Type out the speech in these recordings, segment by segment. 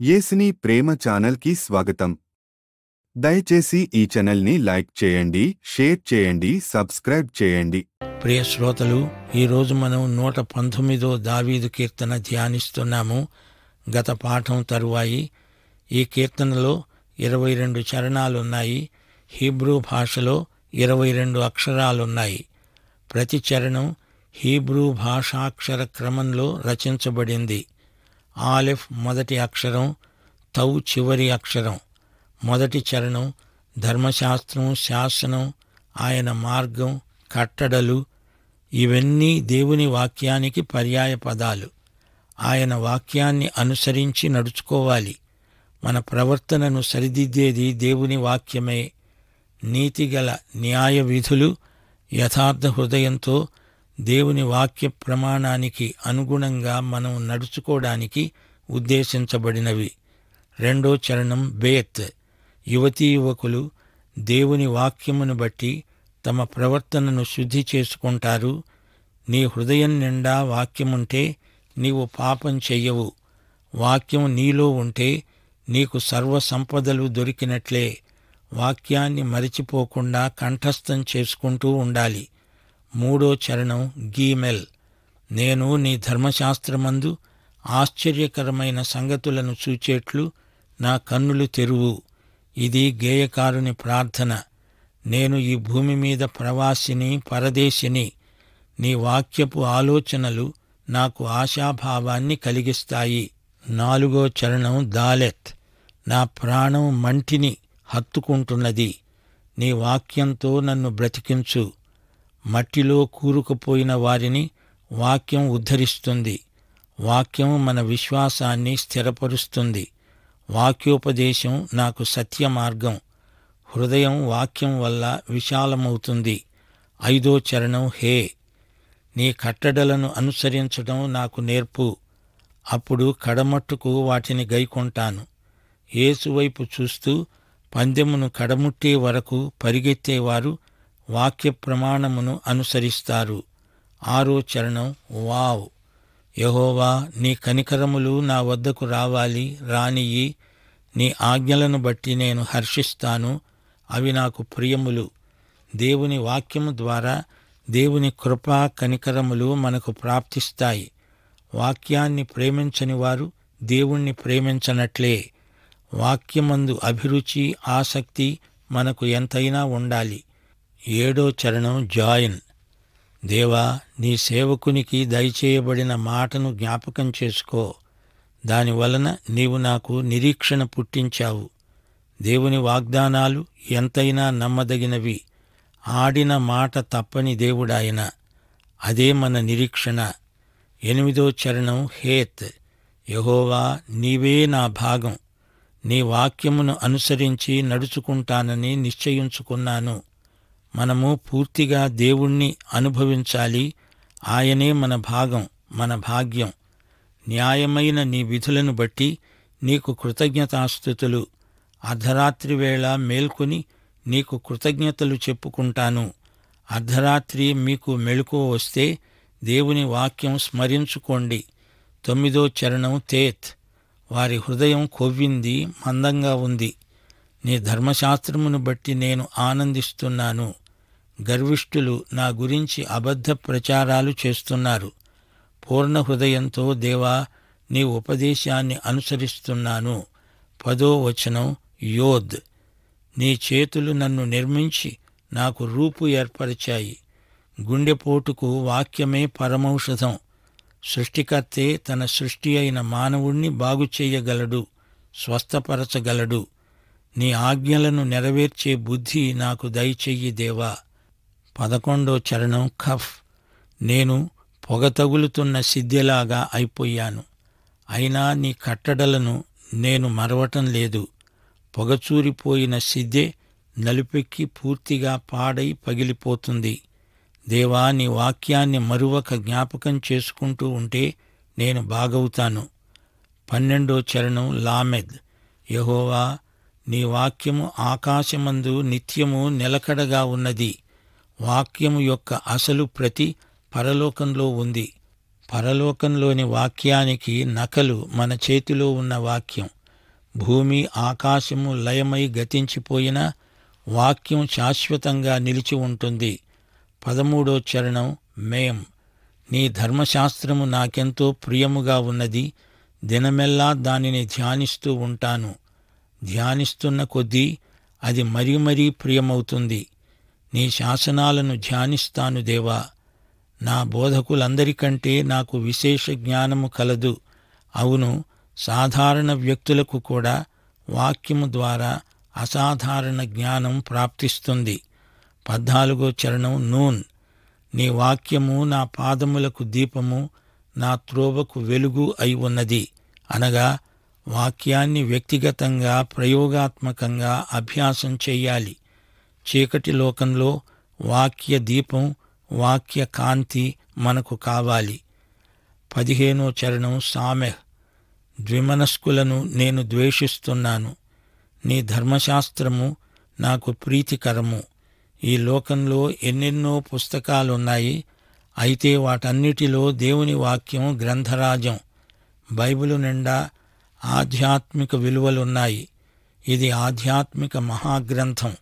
యేసుని ప్రేమ ఛానల్కి స్వాగతం. దయచేసి ఈ ఛానల్ని లైక్ చేయండి, షేర్ చేయండి, సబ్స్క్రైబ్ చేయండి. ప్రియ శ్రోతలు, ఈరోజు మనం 119వ దావీదు కీర్తన ధ్యానిస్తున్నాము. గత పాఠం తరువాయి ఈ కీర్తనలో 22 చరణాలున్నాయి. హీబ్రూ భాషలో 22 అక్షరాలున్నాయి. ప్రతి చరణం హీబ్రూ భాషాక్షర క్రమంలో రచించబడింది. ఆలెఫ్ మొదటి అక్షరం, తౌ చివరి అక్షరం. మొదటి చరణం ధర్మశాస్త్రం, శాసనం, ఆయన మార్గం, కట్టడలు, ఇవన్నీ దేవుని వాక్యానికి పర్యాయ పదాలు. ఆయన వాక్యాన్ని అనుసరించి నడుచుకోవాలి. మన ప్రవర్తనను సరిదిద్దేది దేవుని వాక్యమే. నీతిగల న్యాయ విధులు యథార్థ హృదయంతో దేవుని వాక్య ప్రమాణానికి అనుగుణంగా మనం నడుచుకోవడానికి ఉద్దేశించబడినవి. రెండో చరణం బేత్. యువతీ యువకులు దేవుని వాక్యమును బట్టి తమ ప్రవర్తనను శుద్ధి చేసుకుంటారు. నీ హృదయం నిండా వాక్యముంటే నీవు పాపం చెయ్యవు. వాక్యం నీలో ఉంటే నీకు సర్వ సంపదలు దొరికినట్లే. వాక్యాన్ని మరిచిపోకుండా కంఠస్థం చేసుకుంటూ ఉండాలి. మూడో చరణం గీమెల్. నేను నీ ధర్మశాస్త్రమందు ఆశ్చర్యకరమైన సంగతులను చూచేట్లు నా కన్నులు తెరువు. ఇది గేయకారుని ప్రార్థన. నేను ఈ భూమి మీద ప్రవాసిని, పరదేశిని. నీ వాక్యపు ఆలోచనలు నాకు ఆశాభావాన్ని కలిగిస్తాయి. నాలుగో చరణం దాలెత్. నా ప్రాణం మంటిని హత్తుకుంటున్నది. నీ వాక్యంతో నన్ను బ్రతికించు. మట్టిలో కూరుకుపోయిన వారిని వాక్యం ఉద్ధరిస్తుంది. వాక్యం మన విశ్వాసాన్ని స్థిరపరుస్తుంది. వాక్యోపదేశం నాకు సత్య మార్గం. హృదయం వాక్యం వల్ల విశాలమవుతుంది. ఐదో చరణం హే. నీ కట్టడలను అనుసరించడం నాకు నేర్పు. అప్పుడు కడమట్టుకు వాటిని గైకొంటాను. యేసువైపు చూస్తూ పందెమును కడముట్టే వరకు పరిగెత్తేవారు వాక్య ప్రమాణమును అనుసరిస్తారు. ఆరో చరణం వావ్. యెహోవా, నీ కనికరములు నా వద్దకు రావాలి, రానియ్యి. నీ ఆజ్ఞలను బట్టి నేను హర్షిస్తాను. అవి నాకు ప్రియములు. దేవుని వాక్యము ద్వారా దేవుని కృపా కనికరములు మనకు ప్రాప్తిస్తాయి. వాక్యాన్ని ప్రేమించని వారు దేవుణ్ణి ప్రేమించనట్లే. వాక్యమందు అభిరుచి, ఆసక్తి మనకు ఎంతైనా ఉండాలి. ఏడో చరణం జాయిన్. దేవా, నీ సేవకునికి దయచేయబడిన మాటను జ్ఞాపకం చేసుకో. దానివలన నీవు నాకు నిరీక్షణ పుట్టించావు. దేవుని వాగ్దానాలు ఎంతైనా నమ్మదగినవి. ఆడిన మాట తప్పని దేవుడాయన. అదే మన నిరీక్షణ. ఎనిమిదో చరణం హేత్. యెహోవా, నీవే నా భాగం. నీ వాక్యమును అనుసరించి నడుచుకుంటానని నిశ్చయించుకున్నాను. మనము పూర్తిగా దేవుణ్ణి అనుభవించాలి. ఆయనే మన భాగం, మన భాగ్యం. న్యాయమైన నీ విధులను బట్టి నీకు కృతజ్ఞతాస్తుతులు. అర్ధరాత్రి వేళ మేల్కొని నీకు కృతజ్ఞతలు చెప్పుకుంటాను. అర్ధరాత్రి మీకు మెళుకువ వస్తే దేవుని వాక్యం స్మరించుకోండి. తొమ్మిదో చరణం తేత్. వారి హృదయం కొవ్వింది, మందంగా ఉంది. నీ ధర్మశాస్త్రమును బట్టి నేను ఆనందిస్తున్నాను. గర్విష్ఠులు నా గురించి అబద్ధ ప్రచారాలు చేస్తున్నారు. పూర్ణ హృదయంతో దేవా, నీ ఉపదేశాన్ని అనుసరిస్తున్నాను. పదో వచనం యోద్. నీ చేతులు నన్ను నిర్మించి నాకు రూపు ఏర్పరిచాయి. గుండెపోటుకు వాక్యమే పరమౌషధం. సృష్టికర్తే తన సృష్టి అయిన మానవుణ్ణి బాగుచేయగలడు, స్వస్థపరచగలడు. నీ ఆజ్ఞలను నెరవేర్చే బుద్ధి నాకు దయచెయ్యి దేవా. 11వ చరణం ఖఫ్. నేను పొగ తగులుతున్న సిద్దెలాగా అయిపోయాను. అయినా నీ కట్టడలను నేను మరవటం లేదు. పొగచూరిపోయిన సిద్దె నలుపెక్కి పూర్తిగా పాడై పగిలిపోతుంది. దేవా, నీ వాక్యాన్ని మరువక జ్ఞాపకం చేసుకుంటూ ఉంటే నేను బాగవుతాను. 12వ చరణం లామెద్. యెహోవా, నీ వాక్యము ఆకాశమందు నిత్యము నిలకడగా ఉన్నది. వాక్యము యొక్క అసలు ప్రతి పరలోకంలో ఉంది. పరలోకంలోని వాక్యానికి నకలు మన చేతిలో ఉన్న వాక్యం. భూమి ఆకాశము లయమై గతించిపోయినా వాక్యం శాశ్వతంగా నిలిచి ఉంటుంది. 13వ చరణం మేం. నీ ధర్మశాస్త్రము నాకెంతో ప్రియముగా ఉన్నది, దినమెల్లా దానిని ధ్యానిస్తూ ఉంటాను. ధ్యానిస్తున్న కొద్దీ అది మరీ మరీ ప్రియమవుతుంది. నీ శాసనాలను ధ్యానిస్తాను దేవా. నా బోధకులందరికంటే నాకు విశేష జ్ఞానము కలదు. అవును, సాధారణ వ్యక్తులకు కూడా వాక్యము ద్వారా అసాధారణ జ్ఞానం ప్రాప్తిస్తుంది. 14వ చరణం నూన్. నీ వాక్యము నా పాదములకు దీపము, నా త్రోవకు వెలుగు అయి ఉన్నది. అనగా వాక్యాన్ని వ్యక్తిగతంగా ప్రయోగాత్మకంగా అభ్యాసం చెయ్యాలి. చీకటి లోకంలో వాక్య దీపం, వాక్య కాంతి మనకు కావాలి. 15వ చరణం సామెహ్. ద్విమనస్కులను నేను ద్వేషిస్తున్నాను. నీ ధర్మశాస్త్రము నాకు ప్రీతికరము. ఈ లోకంలో ఎన్నెన్నో పుస్తకాలున్నాయి, అయితే వాటన్నిటిలో దేవుని వాక్యం గ్రంథరాజం. బైబిలు నిండా ఆధ్యాత్మిక విలువలున్నాయి. ఇది ఆధ్యాత్మిక మహాగ్రంథం.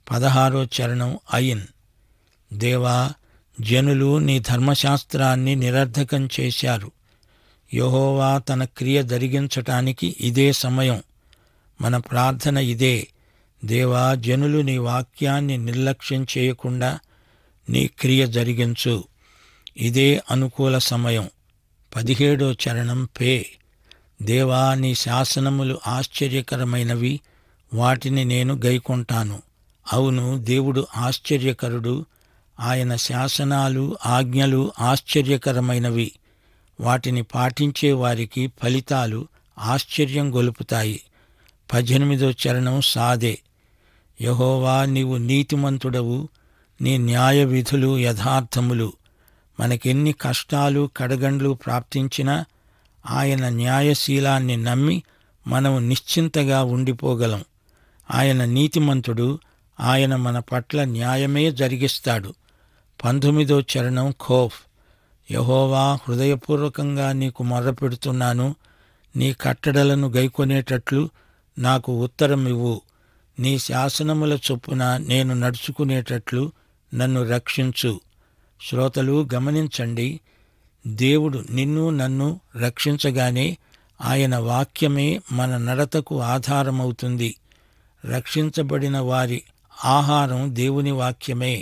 16వ చరణం అయిన్. దేవా, జనులు నీ ధర్మశాస్త్రాన్ని నిరర్ధకం చేశారు. యెహోవా తన క్రియ జరిగించటానికి ఇదే సమయం. మన ప్రార్థన ఇదే. దేవా, జనులు నీ వాక్యాన్ని నిర్లక్ష్యం చేయకుండా నీ క్రియ జరిగించు. ఇదే అనుకూల సమయం. 17వ చరణం పే. దేవా, నీ శాసనములు ఆశ్చర్యకరమైనవి, వాటిని నేను గైకొంటాను. అవును, దేవుడు ఆశ్చర్యకరుడు. ఆయన శాసనాలు, ఆజ్ఞలు ఆశ్చర్యకరమైనవి. వాటిని పాటించే వారికి ఫలితాలు ఆశ్చర్యం గొలుపుతాయి. 18వ చరణం సాదే. యెహోవా, నీవు నీతిమంతుడవు, నీ న్యాయ విధులు యథార్థములు. మనకెన్ని కష్టాలు కడగండ్లు ప్రాప్తించినా ఆయన న్యాయశీలాన్ని నమ్మి మనం నిశ్చింతగా ఉండిపోగలం. ఆయన నీతిమంతుడు, ఆయన మన పట్ల న్యాయమే జరిగిస్తాడు. 19వ చరణం ఖోఫ్. యెహోవా, హృదయపూర్వకంగా నీకు మొర్రపెడుతున్నాను. నీ కట్టడలను గైకొనేటట్లు నాకు ఉత్తరమివ్వు. నీ శాసనముల చొప్పున నేను నడుచుకునేటట్లు నన్ను రక్షించు. శ్రోతలు గమనించండి, దేవుడు నిన్ను నన్ను రక్షించగానే ఆయన వాక్యమే మన నడతకు ఆధారమవుతుంది. రక్షించబడిన వారి ఆహారం దేవుని వాక్యమే.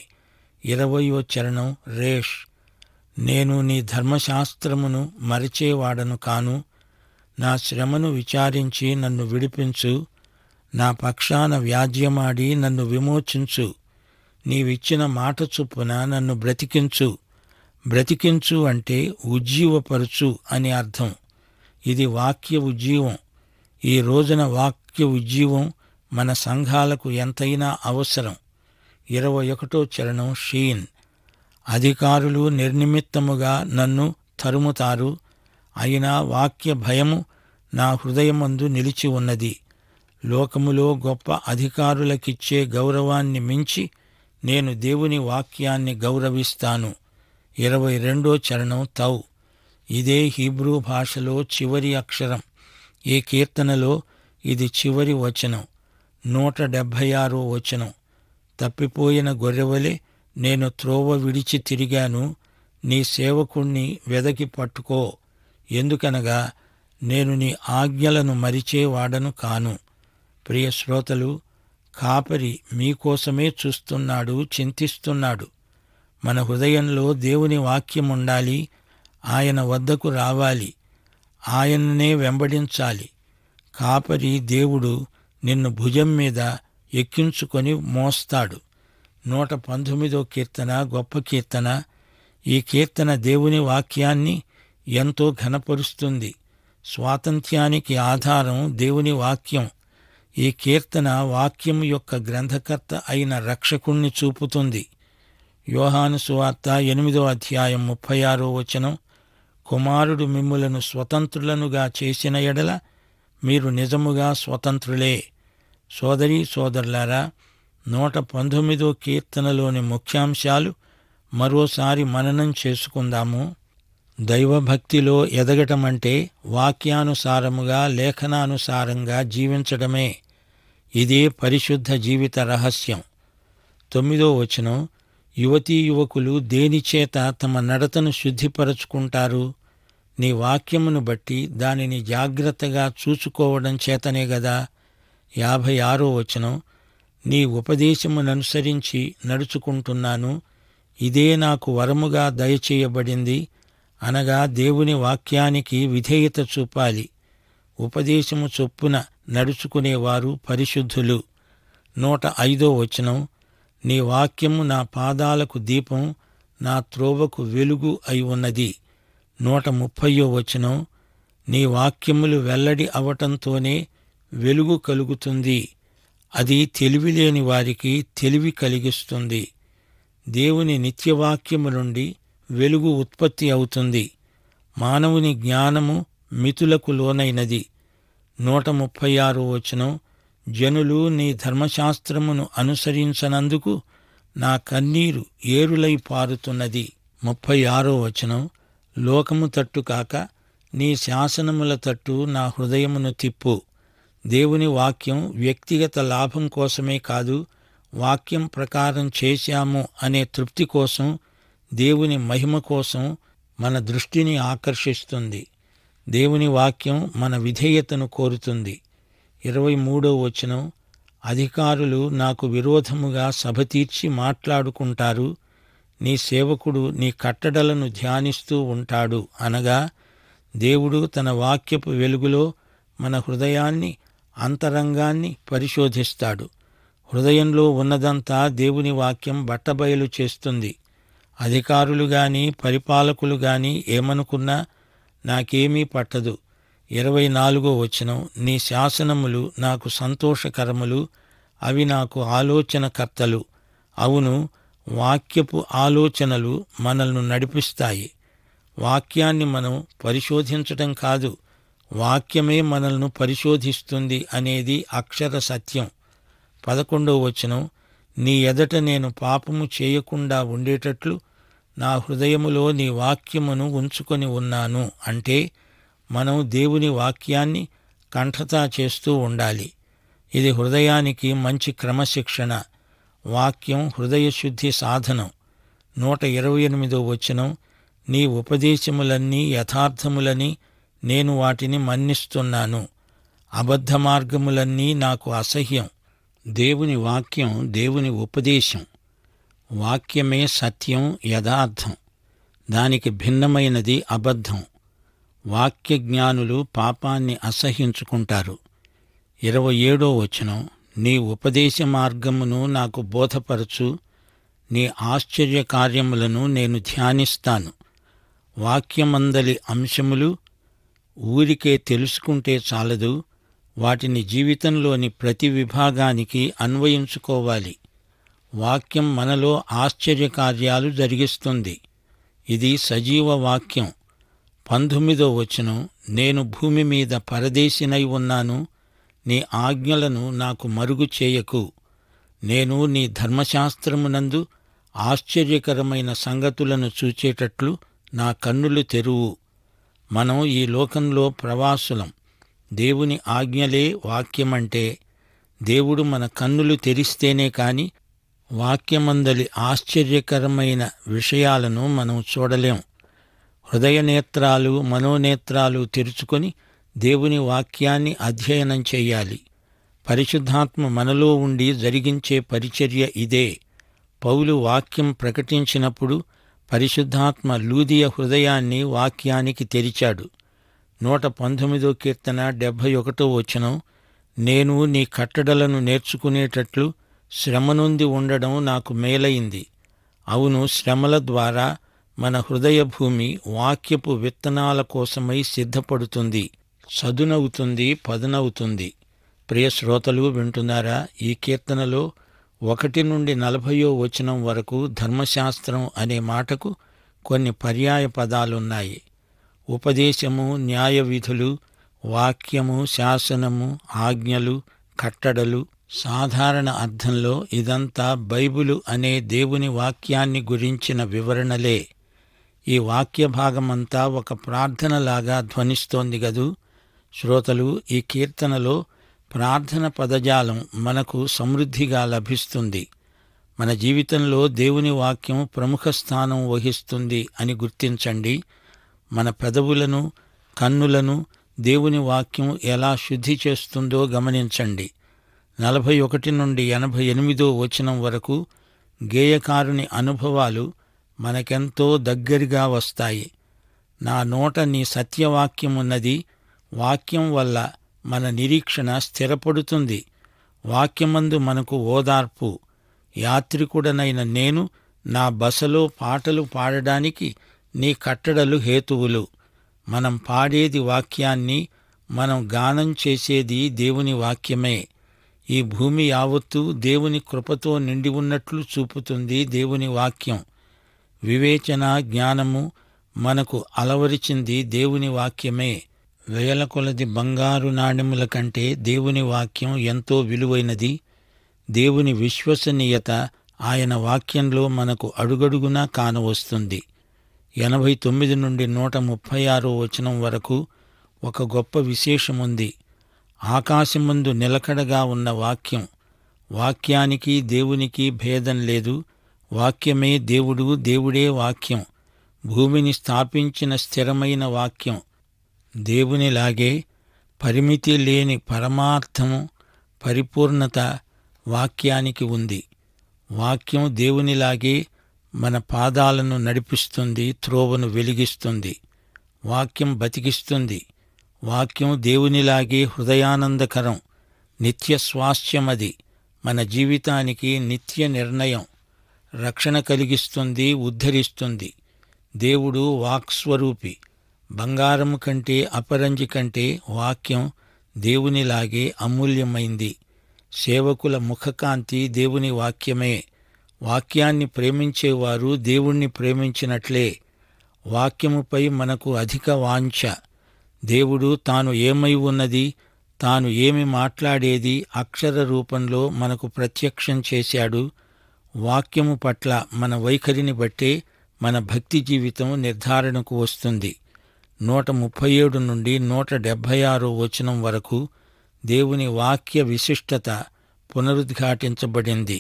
20వ చరణం రేష్. నేను నీ ధర్మశాస్త్రమును మరచేవాడను కాను. నా శ్రమను విచారించి నన్ను విడిపించు. నా పక్షాన వ్యాజ్యమాడి నన్ను విమోచించు. నీవిచ్చిన మాట చొప్పున నన్ను బ్రతికించు. బ్రతికించు అంటే ఉజ్జీవపరుచు అని అర్థం. ఇది వాక్య ఉజ్జీవం. ఈ రోజున వాక్య ఉజ్జీవం మన సంఘాలకు ఎంతైనా అవసరం. 21వ చరణం షీన్. అధికారులు నిర్నిమిత్తముగా నన్ను తరుముతారు, అయినా వాక్య భయము నా హృదయమందు నిలిచి ఉన్నది. లోకములో గొప్ప అధికారులకిచ్చే గౌరవాన్ని మించి నేను దేవుని వాక్యాన్ని గౌరవిస్తాను. 22వ చరణం తౌ. ఇదే హీబ్రూ భాషలో చివరి అక్షరం. ఈ కీర్తనలో ఇది చివరి వచనం. 176వ వచనం. తప్పిపోయిన గొర్రెవలే నేను త్రోవ విడిచి తిరిగాను. నీ సేవకుణ్ణి వెదకి పట్టుకో. ఎందుకనగా నేను నీ ఆజ్ఞలను మరిచేవాడను కాను. ప్రియ శ్రోతలు, కాపరి మీకోసమే చూస్తున్నాడు, చింతిస్తున్నాడు. మన హృదయంలో దేవుని వాక్యముండాలి. ఆయన వద్దకు రావాలి. ఆయననే వెంబడించాలి. కాపరి దేవుడు నిన్ను భుజం మీద ఎక్కించుకొని మోస్తాడు. 119వ కీర్తన గొప్ప కీర్తన. ఈ కీర్తన దేవుని వాక్యాన్ని ఎంతో ఘనపరుస్తుంది. స్వాతంత్ర్యానికి ఆధారం దేవుని వాక్యం. ఈ కీర్తన వాక్యం యొక్క గ్రంథకర్త అయిన రక్షకుణ్ణి చూపుతుంది. యోహాను సువార్త 8వ అధ్యాయం 36వ వచనం. కుమారుడు మిమ్ములను స్వతంత్రులనుగా చేసిన ఎడల మీరు నిజముగా స్వతంత్రులే. సోదరీ సోదరులారా, 119వ కీర్తనలోని ముఖ్యాంశాలు మరోసారి మననం చేసుకుందాము. దైవభక్తిలో ఎదగటమంటే వాక్యానుసారముగా లేఖనానుసారంగా జీవించడమే. ఇదే పరిశుద్ధ జీవిత రహస్యం. 9వ వచనం, యువతీ యువకులు దేనిచేత తమ నడతను శుద్ధిపరచుకుంటారు? నీ వాక్యమును బట్టి దానిని జాగ్రత్తగా చూసుకోవడం చేతనే గదా. 56వ వచనం, నీ ఉపదేశముననుసరించి నడుచుకుంటున్నాను, ఇదే నాకు వరముగా దయచేయబడింది. అనగా దేవుని వాక్యానికి విధేయత చూపాలి. ఉపదేశము చొప్పున నడుచుకునేవారు పరిశుద్ధులు. 105వ వచనం, నీ వాక్యము నా పాదాలకు దీపం, నా త్రోవకు వెలుగు అయి ఉన్నది. 130వ వచనం, నీ వాక్యములు వెల్లడి అవటంతోనే వెలుగు కలుగుతుంది. అది తెలివిలేని వారికి తెలివి కలిగిస్తుంది. దేవుని నిత్యవాక్యము నుండి వెలుగు ఉత్పత్తి అవుతుంది. మానవుని జ్ఞానము మితులకు లోనైనది. 136వ వచనం, జనులు నీ ధర్మశాస్త్రమును అనుసరించనందుకు నా కన్నీరు ఏరులై పారుతున్నది. 36వ వచనం, లోకము తట్టు కాక నీ శాసనముల తట్టు నా హృదయమును తిప్పు. దేవుని వాక్యం వ్యక్తిగత లాభం కోసమే కాదు, వాక్యం ప్రకారం చేశాము అనే తృప్తి కోసం, దేవుని మహిమ కోసం మన దృష్టిని ఆకర్షిస్తుంది. దేవుని వాక్యం మన విధేయతను కోరుతుంది. 23వ వచనం, అధికారులు నాకు విరోధముగా సభ తీర్చి మాట్లాడుకుంటారు, నీ సేవకుడు నీ కట్టడలను ధ్యానిస్తూ ఉంటాడు. అనగా దేవుడు తన వాక్యపు వెలుగులో మన హృదయాన్ని, అంతరంగాన్ని పరిశోధిస్తాడు. హృదయంలో ఉన్నదంతా దేవుని వాక్యం బట్టబయలు చేస్తుంది. అధికారులు గాని పరిపాలకులు గాని ఏమనుకున్నా నాకేమీ పట్టదు. 24వ వచనం, నీ శాసనములు నాకు సంతోషకరములు, అవి నాకు ఆలోచనకర్తలు. అవును, వాక్యపు ఆలోచనలు మనల్ని నడిపిస్తాయి. వాక్యాన్ని మనం పరిశోధించటం కాదు, వాక్యమే మనల్ని పరిశోధిస్తుంది అనేది అక్షర సత్యం. 11వ వచనం, నీ ఎదట నేను పాపము చేయకుండా ఉండేటట్లు నా హృదయములో నీ వాక్యమును ఉంచుకొని ఉన్నాను. అంటే మనం దేవుని వాక్యాన్ని కంఠతా చేస్తూ ఉండాలి. ఇది హృదయానికి మంచి క్రమశిక్షణ. వాక్యం హృదయశుద్ధి సాధనం. 128వ వచనం, నీ ఉపదేశములన్నీ యథార్థములని నేను వాటిని మన్నిస్తున్నాను. అబద్ధ మార్గములన్నీ నాకు అసహ్యం. దేవుని వాక్యం దేవుని ఉపదేశం. వాక్యమే సత్యం, యథార్థం. దానికి భిన్నమైనది అబద్ధం. వాక్య జ్ఞానులు పాపాన్ని అసహ్యించుకుంటారు. 27వ వచనం, నీ ఉపదేశ మార్గమును నాకు బోధపరచు, నీ ఆశ్చర్య కార్యములను నేను ధ్యానిస్తాను. వాక్యమందలి అంశములు ఊరికే తెలుసుకుంటే చాలదు, వాటిని జీవితంలోని ప్రతి విభాగానికి అన్వయించుకోవాలి. వాక్యం మనలో ఆశ్చర్యకార్యాలు జరిగిస్తుంది. ఇది సజీవ వాక్యం. 19వ వచనం, నేను భూమి మీద పరదేశినై ఉన్నాను, నీ ఆజ్ఞలను నాకు మరుగు చేయకు. నేను నీ ధర్మశాస్త్రమునందు ఆశ్చర్యకరమైన సంగతులను చూచేటట్లు నా కన్నులు తెరువు. మనం ఈ లోకంలో ప్రవాసులం. దేవుని ఆజ్ఞలే వాక్యమంటే. దేవుడు మన కన్నులు తెరిస్తేనే కాని వాక్యమందలి ఆశ్చర్యకరమైన విషయాలను మనం చూడలేం. హృదయనేత్రాలు, మనోనేత్రాలు తెరుచుకొని దేవుని వాక్యాన్ని అధ్యయనం చెయ్యాలి. పరిశుద్ధాత్మ మనలో ఉండి జరిగించే పరిచర్య ఇదే. పౌలు వాక్యం ప్రకటించినప్పుడు పరిశుద్ధాత్మ లూదియ హృదయాన్ని వాక్యానికి తెరిచాడు. 119వ కీర్తన 71వ వచనం, నేను నీ కట్టడలను నేర్చుకునేటట్లు శ్రమనుంది ఉండడం నాకు మేలైంది. అవును, శ్రమల ద్వారా మన హృదయ భూమి వాక్యపు విత్తనాల కోసమై సిద్ధపడుతుంది, చదునవుతుంది, పదునవుతుంది. ప్రియ శ్రోతలు వింటున్నారా? ఈ కీర్తనలో 1 నుండి 40వ వచనం వరకు ధర్మశాస్త్రం అనే మాటకు కొన్ని పర్యాయ పదాలున్నాయి. ఉపదేశము, న్యాయ విధులు, వాక్యము, శాసనము, ఆజ్ఞలు, కట్టడలు. సాధారణ అర్థంలో ఇదంతా బైబిలు అనే దేవుని వాక్యాన్ని గురించిన వివరణలే. ఈ వాక్య భాగమంతా ఒక ప్రార్థనలాగా ధ్వనిస్తోంది గదూ. శ్రోతలు, ఈ కీర్తనలో ప్రార్థన పదజాలం మనకు సమృద్ధిగా లభిస్తుంది. మన జీవితంలో దేవుని వాక్యం ప్రముఖ స్థానం వహిస్తుంది అని గుర్తించండి. మన పెదవులను, కన్నులను దేవుని వాక్యం ఎలా శుద్ధి చేస్తుందో గమనించండి. 41 నుండి 88 వచనం వరకు గేయకారుని అనుభవాలు మనకెంతో దగ్గరగా వస్తాయి. నా నోట నీ సత్యవాక్యమున్నది, వాక్యం వల్ల మన నిరీక్షణ స్థిరపడుతుంది. వాక్యమందు మనకు ఓదార్పు. యాత్రికుడనైన నేను నా బసలో పాటలు పాడడానికి నీ కట్టడలు హేతువులు. మనం పాడేది వాక్యాన్ని, మనం గానం చేసేది దేవుని వాక్యమే. ఈ భూమి యావత్తూ దేవుని కృపతో నిండి ఉన్నట్లు చూపుతుంది దేవుని వాక్యం. వివేచన, జ్ఞానము మనకు అలవరిచింది దేవుని వాక్యమే. వేల కొలది బంగారు నాణెముల కంటే దేవుని వాక్యం ఎంతో విలువైనది. దేవుని విశ్వసనీయత ఆయన వాక్యంలో మనకు అడుగడుగునా కానవస్తుంది. 89 నుండి 136 వచనం వరకు ఒక గొప్ప విశేషముంది. ఆకాశమందు నిలకడగా ఉన్న వాక్యం. వాక్యానికి దేవునికి భేదం లేదు. వాక్యమే దేవుడు, దేవుడే వాక్యం. భూమిని స్థాపించిన స్థిరమైన వాక్యం. దేవునిలాగే పరిమితి లేని పరమార్థము, పరిపూర్ణత వాక్యానికి ఉంది. వాక్యం దేవునిలాగే మన పాదాలను నడిపిస్తుంది, త్రోవను వెలిగిస్తుంది. వాక్యం బతికిస్తుంది. వాక్యం దేవునిలాగే హృదయానందకరం, నిత్య స్వాస్థ్యమది. మన జీవితానికి నిత్య నిర్ణయం. రక్షణ కలిగిస్తుంది, ఉద్ధరిస్తుంది. దేవుడు వాక్స్వరూపి. బంగారము కంటే, అపరంజి కంటే వాక్యం దేవునిలాగే అమూల్యమైంది. సేవకుల ముఖకాంతి దేవుని వాక్యమే. వాక్యాన్ని ప్రేమించేవారు దేవుణ్ణి ప్రేమించినట్లే. వాక్యముపై మనకు అధిక వాంఛ. దేవుడు తాను ఏమై ఉన్నది, తాను ఏమి మాట్లాడేది అక్షర రూపంలో మనకు ప్రత్యక్షం చేశాడు. వాక్యము పట్ల మన వైఖరిని బట్టే మన భక్తి జీవితం నిర్ధారణకు వస్తుంది. 137 నుండి 176 వచనం వరకు దేవుని వాక్య విశిష్టత పునరుద్ఘాటించబడింది.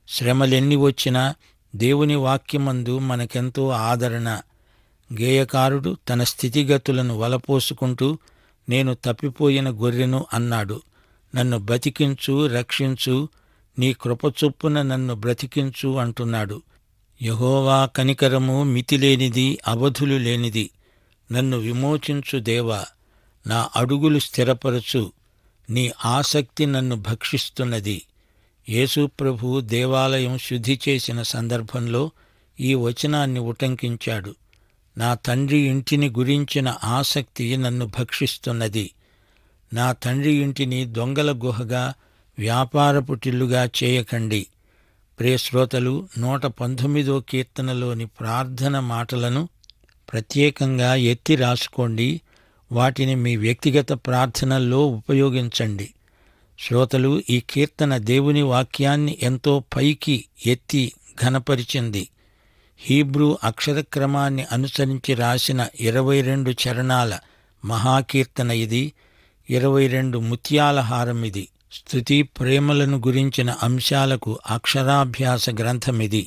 శ్రమలెన్ని వచ్చినా దేవుని వాక్యమందు మనకెంతో ఆదరణ. గేయకారుడు తన స్థితిగతులను వలపోసుకుంటూ, నేను తప్పిపోయిన గొర్రెను అన్నాడు. నన్ను బతికించు, రక్షించు, నీ కృపచొప్పున నన్ను బ్రతికించు అంటున్నాడు. యెహోవా కనికరము మితిలేనిది, అవధులు లేనిది. నన్ను విమోచించు దేవా, నా అడుగులు స్థిరపరచు. నీ ఆసక్తి నన్ను భక్షిస్తున్నది. యేసు ప్రభువు దేవాలయం శుద్ధి చేసిన సందర్భంలో ఈ వచనాన్ని ఉటంకించాడు. నా తండ్రి ఇంటిని గురించిన ఆసక్తి నన్ను భక్షిస్తున్నది. నా తండ్రి ఇంటిని దొంగల గుహగా, వ్యాపారపు టిల్లుగా చేయకండి. ప్రియశ్రోతలు, 119 కీర్తనలోని ప్రార్థన మాటలను ప్రత్యేకంగా ఎత్తి రాసుకోండి. వాటిని మీ వ్యక్తిగత ప్రార్థనల్లో ఉపయోగించండి. శ్రోతలు, ఈ కీర్తన దేవుని వాక్యాన్ని ఎంతో పైకి ఎత్తి ఘనపరిచింది. హీబ్రూ అక్షరక్రమాన్ని అనుసరించి రాసిన 22 చరణాల మహాకీర్తన ఇది. 22 ముత్యాల హారమిది. స్తుతి, ప్రేమలను గురించిన అంశాలకు అక్షరాభ్యాస గ్రంథమిది.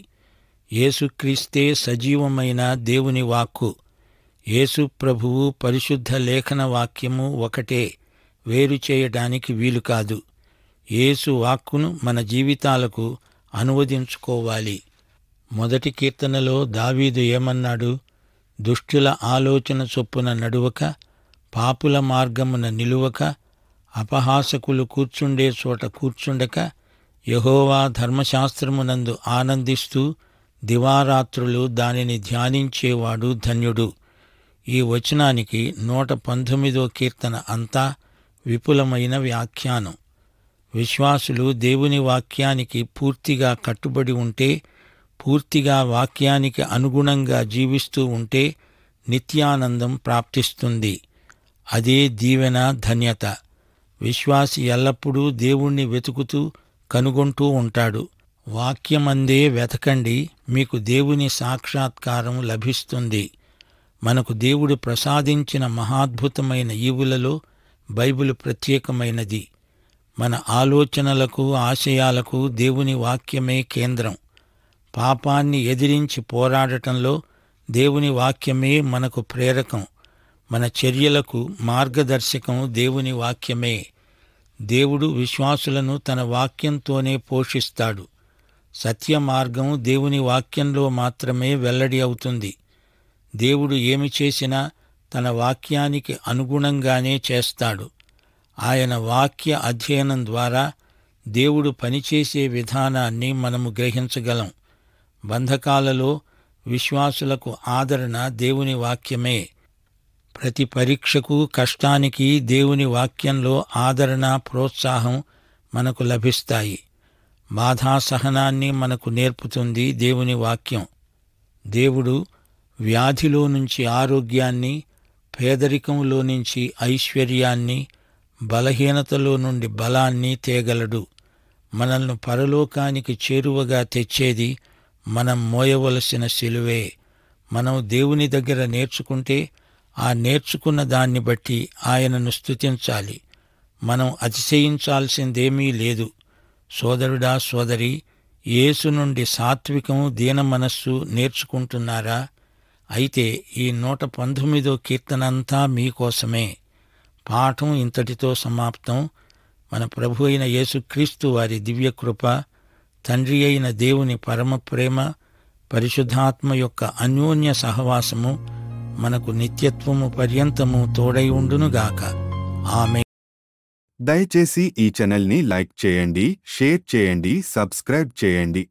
యేసుక్రీస్తే సజీవమైన దేవుని వాక్కు. యేసు ప్రభువు పరిశుద్ధ లేఖన వాక్యము ఒకటే, వేరు చేయడానికి వీలు కాదు. యేసు వాక్కును మన జీవితాలకు అనువదించుకోవాలి. మొదటి కీర్తనలో దావీదు ఏమన్నాడు? దుష్టుల ఆలోచన చొప్పున నడువక, పాపుల మార్గమున నిలువక, అపహాసకులు కూర్చుండే చోట కూర్చుండక, యెహోవా ధర్మశాస్త్రమునందు ఆనందిస్తూ దివారాత్రులు దానిని ధ్యానించేవాడు ధన్యుడు. ఈ వచనానికి 119 కీర్తన అంతా విపులమైన వ్యాఖ్యానం. విశ్వాసులు దేవుని వాక్యానికి పూర్తిగా కట్టుబడి ఉంటే, పూర్తిగా వాక్యానికి అనుగుణంగా జీవిస్తూ ఉంటే నిత్యానందం ప్రాప్తిస్తుంది. అదే దీవెన, ధన్యత. విశ్వాసి ఎల్లప్పుడూ దేవుణ్ణి వెతుకుతూ కనుగొంటూ ఉంటాడు. వాక్యమందే వెతకండి, మీకు దేవుని సాక్షాత్కారం లభిస్తుంది. మనకు దేవుడు ప్రసాదించిన మహాద్భుతమైన ఈవులలో బైబిలు ప్రత్యేకమైనది. మన ఆలోచనలకు, ఆశయాలకు దేవుని వాక్యమే కేంద్రం. పాపాన్ని ఎదిరించి పోరాడటంలో దేవుని వాక్యమే మనకు ప్రేరకం. మన చర్యలకు మార్గదర్శకం దేవుని వాక్యమే. దేవుడు విశ్వాసులను తన వాక్యంతోనే పోషిస్తాడు. సత్య మార్గం దేవుని వాక్యంలో మాత్రమే వెల్లడి అవుతుంది. దేవుడు ఏమి చేసినా తన వాక్యానికి అనుగుణంగానే చేస్తాడు. ఆయన వాక్య అధ్యయనం ద్వారా దేవుడు పనిచేసే విధానాన్ని మనము గ్రహించగలం. బంధకాలలో విశ్వాసులకు ఆదరణ దేవుని వాక్యమే. ప్రతి పరీక్షకు, కష్టానికి దేవుని వాక్యంలో ఆదరణ, ప్రోత్సాహం మనకు లభిస్తాయి. బాధాసహనాన్ని మనకు నేర్పుతుంది దేవుని వాక్యం. దేవుడు వ్యాధిలో నుంచి ఆరోగ్యాన్ని, పేదరికంలో నుంచి ఐశ్వర్యాన్ని, బలహీనతలో నుండి బలాన్ని తేగలడు. మనల్ని పరలోకానికి చేరువగా తెచ్చేది మనం మోయవలసిన సిలువే. మనం దేవుని దగ్గర నేర్చుకుంటే ఆ నేర్చుకున్న దాన్ని బట్టి ఆయనను స్తుతించాలి. మనం అతిశయించాల్సిందేమీ లేదు. సోదరుడా, సోదరి, యేసు నుండి సాత్వికం, దీన మనస్సు నేర్చుకుంటున్నారా? అయితే ఈ 119వ కీర్తనంతా మీకోసమే. పాఠం ఇంతటితో సమాప్తం. మన ప్రభు అయిన యేసుక్రీస్తు వారి దివ్యకృప, తండ్రి అయిన దేవుని పరమ ప్రేమ, పరిశుద్ధాత్మ యొక్క అన్యోన్య సహవాసము మనకు నిత్యత్వము పర్యంతము తోడై ఉండునుగాక. ఆమేన్. దయచేసి ఈ ఛానల్ని లైక్ చేయండి, షేర్ చేయండి, సబ్స్క్రైబ్ చేయండి.